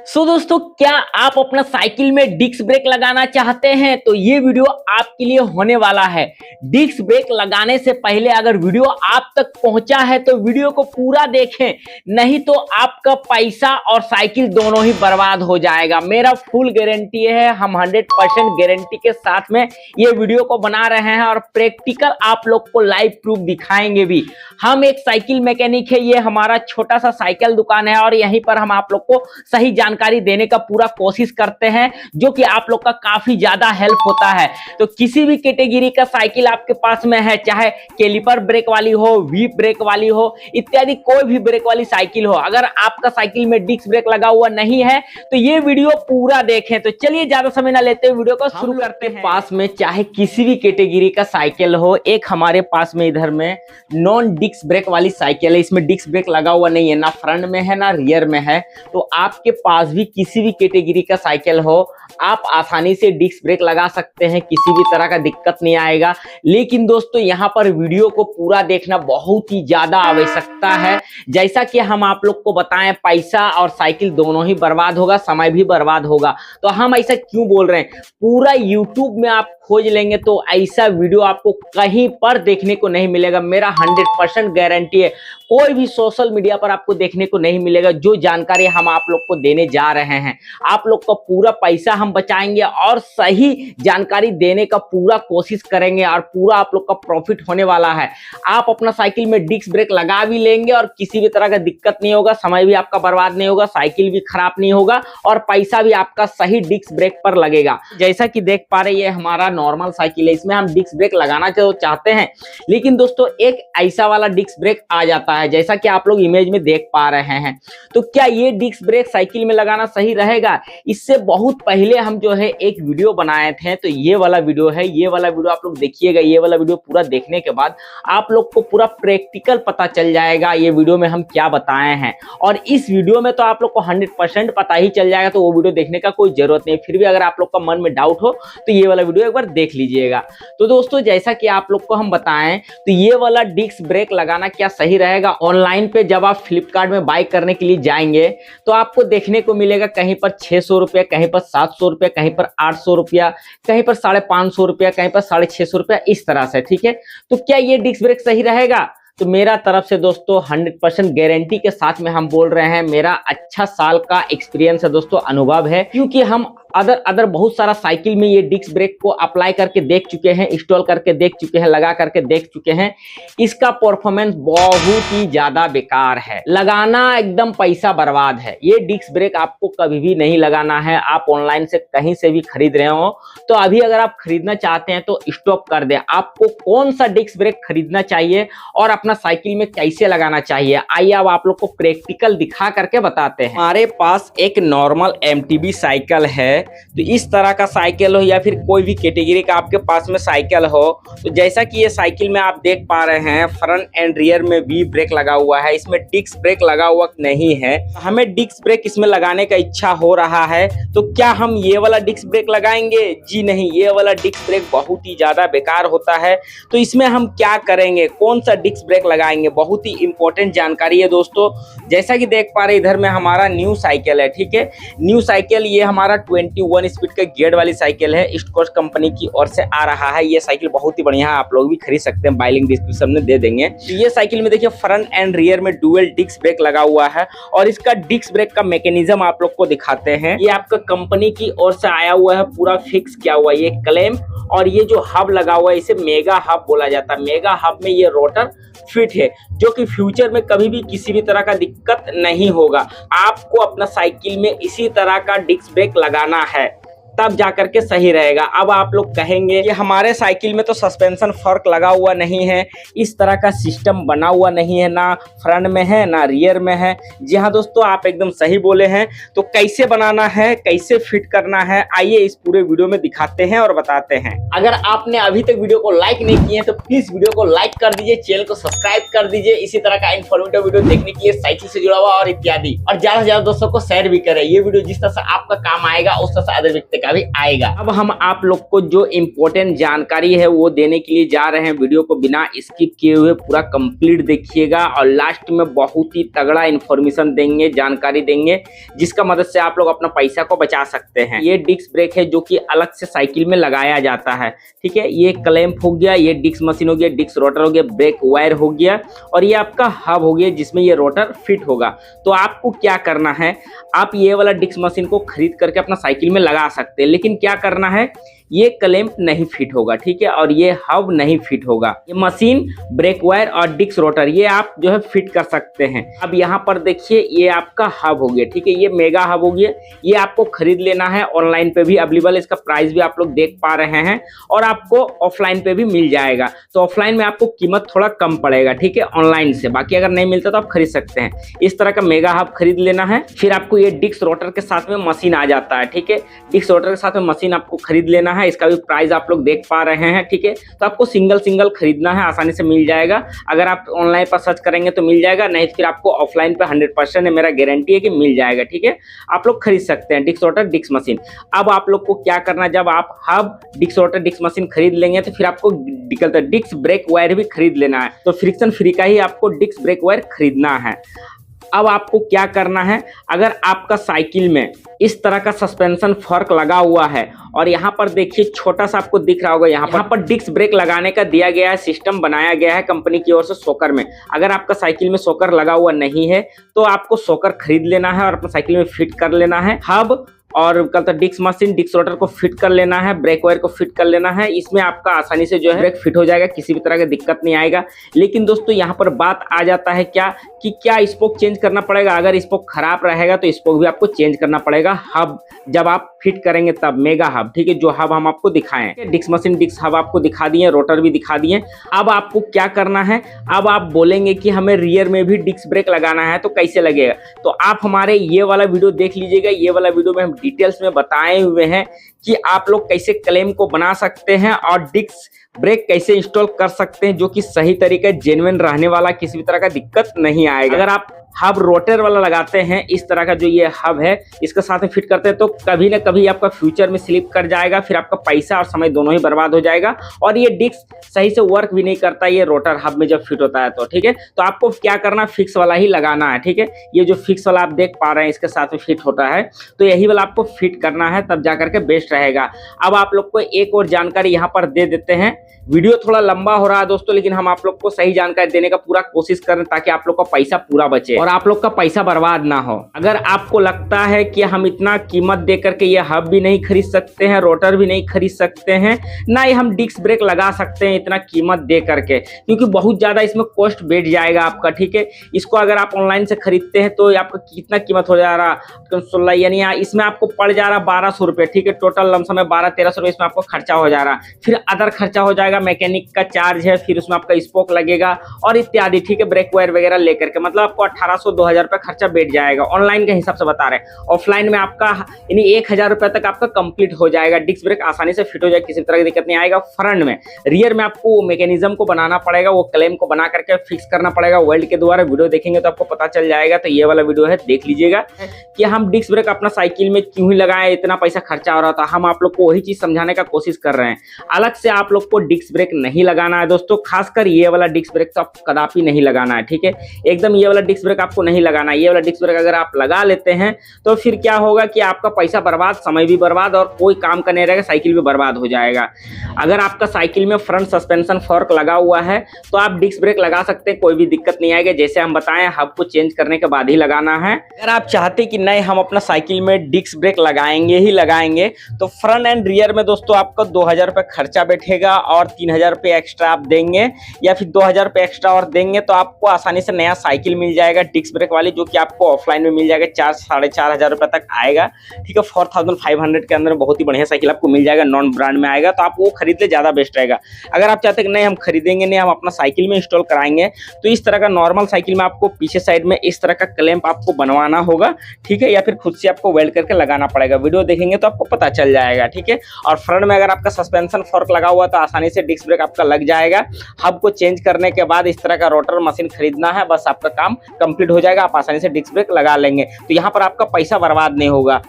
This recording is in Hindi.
दोस्तों, क्या आप अपना साइकिल में डिस्क ब्रेक लगाना चाहते हैं तो ये वीडियो आपके लिए होने वाला है। डिस्क ब्रेक लगाने से पहले अगर वीडियो आप तक पहुंचा है तो वीडियो को पूरा देखें, नहीं तो आपका पैसा और साइकिल दोनों ही बर्बाद हो जाएगा। मेरा फुल गारंटी है, हम 100% गारंटी के साथ में ये वीडियो को बना रहे हैं और प्रैक्टिकल आप लोग को लाइव प्रूफ दिखाएंगे भी। हम एक साइकिल मैकेनिक है, ये हमारा छोटा सा साइकिल दुकान है और यहीं पर हम आप लोग को सही जानकारी देने का पूरा कोशिश करते हैं, जो कि आप लोग का काफी ज्यादा हेल्प होता है। तो किसी भी कैटेगरी का साइकिल आपके पास में है, चाहे कैलिपर ब्रेक वाली हो, व्हीप ब्रेक वाली हो, इत्यादि कोई भी ब्रेक वाली साइकिल हो, अगर आपका साइकिल में डिस्क ब्रेक लगा हुआ नहीं है तो ये वीडियो पूरा देखें। तो चलिए ज्यादा समय ना लेते हुए वीडियो को शुरू करते हैं। पास में चाहे किसी भी कैटेगरी का साइकिल हो, एक हमारे पास में इधर में नॉन डिस्क ब्रेक वाली साइकिल है। इसमें डिस्क ब्रेक लगा हुआ नहीं है, ना फ्रंट में है ना रियर में है। तो आपके पास भी किसी भी कैटेगरी का साइकिल हो, आप आसानी से डिस्क ब्रेक लगा सकते हैं, किसी भी तरह का दिक्कत नहीं आएगा। लेकिन दोस्तों, यहाँ पर वीडियो को पूरा देखना बहुत ही ज्यादा आवश्यकता है। जैसा कि हम आप लोग को बताएं, पैसा और साइकिल दोनों ही बर्बाद होगा, समय भी बर्बाद होगा। तो हम ऐसा क्यों बोल रहे हैं? पूरा यूट्यूब में आप खोज लेंगे तो ऐसा वीडियो आपको कहीं पर देखने को नहीं मिलेगा। मेरा 100% गारंटी है, कोई भी सोशल मीडिया पर आपको देखने को नहीं मिलेगा। जो जानकारी हम आप लोग को देने जा रहे हैं, आप लोग का पूरा पैसा हम बचाएंगे और सही जानकारी देने का पूरा कोशिश करेंगे और पूरा आप लोग का प्रॉफिट होने वाला है। आप अपना साइकिल में डिस्क ब्रेक लगा भी लेंगे और किसी भी तरह का दिक्कत नहीं होगा, समय भी आपका बर्बाद नहीं होगा, साइकिल भी खराब नहीं होगा और पैसा भी आपका सही डिस्क ब्रेक पर लगेगा। जैसा कि देख पा रहे हैं, ये हमारा नॉर्मल साइकिल है, इसमें हम डिस्क ब्रेक लगाना चाहते हैं। लेकिन दोस्तों, एक ऐसा वाला डिस्क ब्रेक आ जाता है, जैसा कि आप लोग इमेज में देख पा रहे हैं। तो क्या ये डिस्क ब्रेक साइकिल में लगाना सही रहेगा? इससे बहुत पहले हम जो है एक वीडियो बनाए थे, तो ये वाला वीडियो है, ये वाला वीडियो आप लोग देखिएगा। ये वाला वीडियो पूरा देखने के बाद आप लोग को पूरा प्रैक्टिकल पता चल जाएगा ये वीडियो में हम क्या बताए हैं। और इस वीडियो में तो आप लोग को 100% पता ही चल जाएगा, तो वो वीडियो देखने का कोई जरूरत नहीं। फिर भी अगर आप लोग का मन में डाउट हो तो ये वाला वीडियो एक बार देख लीजिएगा। तो दोस्तों, जैसा कि आप लोग को हम बताएं, तो ये वाला डिस्क ब्रेक लगाना क्या सही रहेगा? ऑनलाइन पे जब आप फ्लिपकार्ट में बाय करने के लिए जाएंगे तो आपको देखने को मिलेगा कहीं पर 600 रुपया, कहीं पर 700 रुपया, कहीं पर 800 रुपया, कहीं पर 550 रुपया, कहीं पर 650 रुपया, इस तरह से। ठीक है, तो क्या ये डिस्क ब्रेक सही रहेगा? तो मेरा तरफ से दोस्तों 100% गारंटी के साथ में हम बोल रहे हैं, मेरा अच्छा साल का एक्सपीरियंस है दोस्तों, अनुभव है, क्योंकि हम अदर बहुत सारा साइकिल में ये डिस्क ब्रेक को अप्लाई करके देख चुके हैं, इंस्टॉल करके देख चुके हैं, लगा करके देख चुके हैं। इसका परफॉर्मेंस बहुत ही ज्यादा बेकार है, लगाना एकदम पैसा बर्बाद है। ये डिस्क ब्रेक आपको कभी भी नहीं लगाना है। आप ऑनलाइन से कहीं से भी खरीद रहे हो तो अभी अगर आप खरीदना चाहते हैं तो स्टॉप कर दें। आपको कौन सा डिस्क ब्रेक खरीदना चाहिए और अपना साइकिल में कैसे लगाना चाहिए, आइए अब आप लोग को प्रैक्टिकल दिखा करके बताते हैं। हमारे पास एक नॉर्मल MTB साइकिल है, तो इस तरह का साइकिल हो या फिर कोई भी कैटेगरी का आपके पास में साइकिल हो, तो जैसा कि ये साइकिल में आप देख पा रहे हैं, फ्रंट एंड रियर में भी ब्रेक लगा हुआ है, इसमें डिस्क ब्रेक लगा हुआ नहीं है। हमें डिस्क ब्रेक इसमें लगाने का इच्छा हो रहा है, तो क्या हम ये वाला डिस्क ब्रेक लगाएंगे? जी नहीं, ये वाला डिस्क ब्रेक बहुत ही ज्यादा बेकार होता है। तो इसमें हम क्या करेंगे, कौन सा डिस्क ब्रेक लगाएंगे? बहुत ही इंपॉर्टेंट जानकारी है दोस्तों। जैसा कि देख पा रहे इधर में हमारा न्यू साइकिल है, ठीक है, न्यू साइकिल, ये हमारा 21 स्पीड का गियर वाली साइकिल है, ईस्ट कोस्ट कंपनी की ओर से आ रहा है। ये साइकिल बहुत ही बढ़िया है, आप लोग भी खरीद सकते हैं, बाय लिंक डिस्क्रिप्शन में दे देंगे। तो ये साइकिल में देखिए फ्रंट एंड रियर में डुअल डिस्क ब्रेक लगा हुआ है और इसका डिस्क ब्रेक का मैकेनिज्म आप लोग को दिखाते हैं। ये आपका कंपनी की ओर से आया हुआ है, पूरा फिक्स किया हुआ है ये क्लेम। और ये जो हब लगा हुआ है, इसे मेगा हब बोला जाता है। मेगा हब में ये रोटर फिट है, जो कि फ्यूचर में कभी भी किसी भी तरह का दिक्कत नहीं होगा। आपको अपना साइकिल में इसी तरह का डिस्क ब्रेक लगाना है, तब जाकर के सही रहेगा। अब आप लोग कहेंगे कि हमारे साइकिल में तो सस्पेंशन फर्क लगा हुआ नहीं है, इस तरह का सिस्टम बना हुआ नहीं है, ना फ्रंट में है ना रियर में है। जी हाँ दोस्तों, आप एकदम सही बोले हैं। तो कैसे बनाना है, कैसे फिट करना है, आइए इस पूरे वीडियो में दिखाते हैं और बताते हैं। अगर आपने अभी तक वीडियो को लाइक नहीं किए तो प्लीज वीडियो को लाइक कर दीजिए, चैनल को सब्सक्राइब कर दीजिए इसी तरह का इन्फॉर्मेटिव वीडियो देखने के लिए, साइकिल से जुड़ा हुआ और इत्यादि। और ज्यादा से ज्यादा दोस्तों को शेयर भी करें। ये वीडियो जिस तरह से आपका काम आएगा उस तरह से अदर व्यक्ति का भी आएगा। अब हम आप लोग को जो इम्पोर्टेंट जानकारी है वो देने के लिए जा रहे हैं। वीडियो को बिना स्किप किए हुए पूरा कंप्लीट देखिएगा और लास्ट में बहुत ही तगड़ा इन्फॉर्मेशन देंगे, जानकारी देंगे, जिसका मदद से आप लोग अपना पैसा को बचा सकते हैं। ये डिस्क ब्रेक है जो कि अलग से साइकिल में लगाया जाता है, ठीक है। ये क्लैंप हो गया, ये डिस्क मशीन हो गया, डिस्क रोटर हो गया, ब्रेक वायर हो गया और ये आपका हब हो गया जिसमें ये रोटर फिट होगा। तो आपको क्या करना है, आप ये वाला डिस्क मशीन को खरीद करके अपना साइकिल में लगा सकते हैं, लेकिन क्या करना है, ये क्लैंप नहीं फिट होगा, ठीक है, और ये हब नहीं फिट होगा। ये मशीन, ब्रेक वायर और डिस्क रोटर ये आप जो है फिट कर सकते हैं। अब यहाँ पर देखिए ये आपका हब हो गया, ठीक है, ये मेगा हब हो गया। ये आपको खरीद लेना है, ऑनलाइन पे भी अवेलेबल, इसका प्राइस भी आप लोग देख पा रहे हैं और आपको ऑफलाइन पे भी मिल जाएगा। तो ऑफलाइन में आपको कीमत थोड़ा कम पड़ेगा, ठीक है, ऑनलाइन से। बाकी अगर नहीं मिलता तो आप खरीद सकते हैं। इस तरह का मेगा हब खरीद लेना है। फिर आपको ये डिस्क रोटर के साथ में मशीन आ जाता है, ठीक है, डिस्क रोटर के साथ में मशीन आपको खरीद लेना है। इसका भी प्राइस आप लोग देख पा रहे हैं, ठीक है। तो आपको सिंगल सिंगल खरीदना है, आसानी से मिल जाएगा। अगर आप ऑनलाइन पर सर्च करेंगे तो मिल जाएगा, नहीं तो फिर आपको ऑफलाइन पे 100% है, मेरा गारंटी है कि मिल जाएगा, ठीक है। आप लोग खरीद सकते हैं डिस्क रोटर, डिस्क मशीन। अब आप लोग को क्या करना है, जब आप hub, disc rotor, disc machine खरीद लेंगे तो फिर आपको डिस्क ब्रेक वायर भी खरीद लेना है। तो फ्रिक्शन फ्री का ही आपको डिस्क ब्रेक वायर खरीदना है। अब आपको क्या करना है, अगर आपका साइकिल में इस तरह का सस्पेंशन फॉर्क लगा हुआ है और यहाँ पर देखिए छोटा सा आपको दिख रहा होगा, यहाँ पर डिस्क ब्रेक लगाने का दिया गया है, सिस्टम बनाया गया है कंपनी की ओर से शॉकर में। अगर आपका साइकिल में शॉकर लगा हुआ नहीं है तो आपको शॉकर खरीद लेना है और अपने साइकिल में फिट कर लेना है। हब और डिस्क मशीन, डिस्क रोटर को फिट कर लेना है, ब्रेक वायर को फिट कर लेना है। इसमें आपका आसानी से जो है ब्रेक फिट हो जाएगा, किसी भी तरह की दिक्कत नहीं आएगा। लेकिन दोस्तों यहाँ पर बात आ जाता है क्या स्पोक चेंज करना पड़ेगा। अगर स्पोक खराब रहेगा तो स्पोक भी आपको चेंज करना पड़ेगा, हब जब आप फिट करेंगे तब, मेगा हब, ठीक है, जो हब हम आपको दिखाएं। डिस्क मशीन, डिस्क हब आपको दिखा दिए, रोटर भी दिखा दिए। अब आपको क्या करना है, अब आप बोलेंगे कि हमें रियर में भी डिस्क ब्रेक लगाना है तो कैसे लगेगा। तो आप हमारे ये वाला वीडियो देख लीजिएगा। ये वाला वीडियो में हम डिटेल्स में बताए हुए हैं कि आप लोग कैसे क्लेम को बना सकते हैं और डिस्क ब्रेक कैसे इंस्टॉल कर सकते हैं, जो कि सही तरीके जेन्युइन रहने वाला, किसी भी तरह का दिक्कत नहीं आएगा। अगर आप हब रोटर वाला लगाते हैं, इस तरह का जो ये हब है इसके साथ में फिट करते हैं, तो कभी ना कभी आपका फ्यूचर में स्लिप कर जाएगा, फिर आपका पैसा और समय दोनों ही बर्बाद हो जाएगा और ये डिस्क सही से वर्क भी नहीं करता ये रोटर हब में जब फिट होता है तो, ठीक है। तो आपको क्या करना, फिक्स वाला ही लगाना है, ठीक है। ये जो फिक्स वाला आप देख पा रहे हैं इसके साथ में फिट होता है, तो यही वाला आपको फिट करना है, तब जाकर के बेस्ट रहेगा। अब आप लोग को एक और जानकारी यहाँ पर दे देते हैं। वीडियो थोड़ा लंबा हो रहा है दोस्तों, लेकिन हम आप लोग को सही जानकारी देने का पूरा कोशिश करें ताकि आप लोग का पैसा पूरा बचे और आप लोग का पैसा बर्बाद ना हो। अगर आपको लगता है कि हम इतना कीमत दे करके ये हब भी नहीं खरीद सकते हैं, रोटर भी नहीं खरीद सकते हैं, ना ही हम डिस्क ब्रेक लगा सकते हैं इतना कीमत दे करके, क्योंकि बहुत ज्यादा इसमें कॉस्ट बैठ जाएगा आपका, ठीक है। इसको अगर आप ऑनलाइन से खरीदते हैं तो आपका कितना कीमत हो जा रहा, 16, यानी इसमें आपको पड़ जा रहा 1200 रुपये, ठीक है। टोटल लमसम में 1200-1300 रुपये इसमें आपको खर्चा हो जा रहा। फिर अदर खर्चा हो जाएगा, मैकेनिक का चार्ज है, फिर उसमें आपका स्पोक लगेगा और इत्यादि, ठीक है, ब्रेक वायर वगैरह लेकर के, मतलब आपको 1800-2000 रुपये खर्चा बैठ जाएगा। ऑनलाइन के हिसाब से बता रहे हैं, ऑफलाइन में आपका यानी 1000 रुपये तक आपका कंप्लीट हो जाएगा। डिस्क ब्रेक आसानी से फिट हो जाएगा, किसी तरह की दिक्कत नहीं आएगा। फ्रंट में, रियर में आपको मैकेनिज्म को बनाना पड़ेगा, वो क्लेम को बना करके फिक्स करना पड़ेगा वेल्ड के द्वारा। वीडियो देखेंगे तो आपको पता चल जाएगा। तो ये वाला वीडियो है, देख लीजिएगा कि हम डिस्क ब्रेक अपना साइकिल में क्यों ही लगाए, इतना पैसा खर्चा हो रहा था। हम आप लोग को वही चीज समझाने का कोशिश कर रहे हैं। अलग से आप लोग को डिस्क ब्रेक नहीं लगाना है दोस्तों, खासकर ये वाला डिस्क ब्रेक तो आपको कदापि नहीं लगाना है, ठीक है। एकदम ये वाला डिस्क ब्रेक आपको नहीं लगाना है। ये वाला डिस्क ब्रेक अगर आप लगा लेते हैं तो फिर क्या होगा कि आपका पैसा बर्बाद, समय भी बर्बाद और कोई काम का नहीं रहेगा, साइकिल भी बर्बाद हो जाएगा। अगर आपका साइकिल में फ्रंट सस्पेंशन फॉर्क लगा हुआ है तो आप डिस्क ब्रेक लगा सकते हैं, कोई भी दिक्कत नहीं आएगी। जैसे हम बताएं, हब को चेंज करने के बाद ही लगाना है। अगर आप चाहते कि नहीं हम अपना साइकिल में डिस्क ब्रेक लगाएंगे ही लगाएंगे, तो फ्रंट एंड रियर में दोस्तों आपका 2000 रुपये खर्चा बैठेगा और 3000 रुपये एक्स्ट्रा आप देंगे, या फिर 2000 रुपये एक्स्ट्रा और देंगे तो आपको आसानी से नया साइकिल मिल जाएगा डिस्क ब्रेक वाली, जो कि आपको ऑफलाइन में मिल जाएगा 4-4.5 रुपये तक आएगा, ठीक है। 4500 के अंदर बहुत ही बढ़िया साइकिल आपको मिल जाएगा, नॉन ब्रांड में आएगा, तो आप वो खरीद ले, ज़्यादा बेस्ट रहेगा। अगर आप चाहते हैं कि नहीं हम खरीदेंगे नहीं, हम अपना साइकिल में इंस्टॉल कराएंगे, तो इस तरह का नॉर्मल साइकिल में आपको पीछे साइड में इस तरह का क्लैंप आपको बनवाना होगा, ठीक है, या फिर खुद से आपको वेल्ड करके लगाना पड़ेगा। वीडियो देखेंगे तो आपको पता चल जाएगा, ठीक है। और फ्रंट में अगर आपका सस्पेंशन फॉर्क लगा हुआ तो आसानी से डिस्क ब्रेक आपका लग जाएगा। हब को चेंज करने के बाद इस तरह का रोटर मशीन खरीदना है, बस आपका काम कंप्लीट हो जाएगा, आप आसानी से डिस्क ब्रेक लगा लेंगे। तो यहाँ पर आपका पैसा बर्बाद नहीं होगा।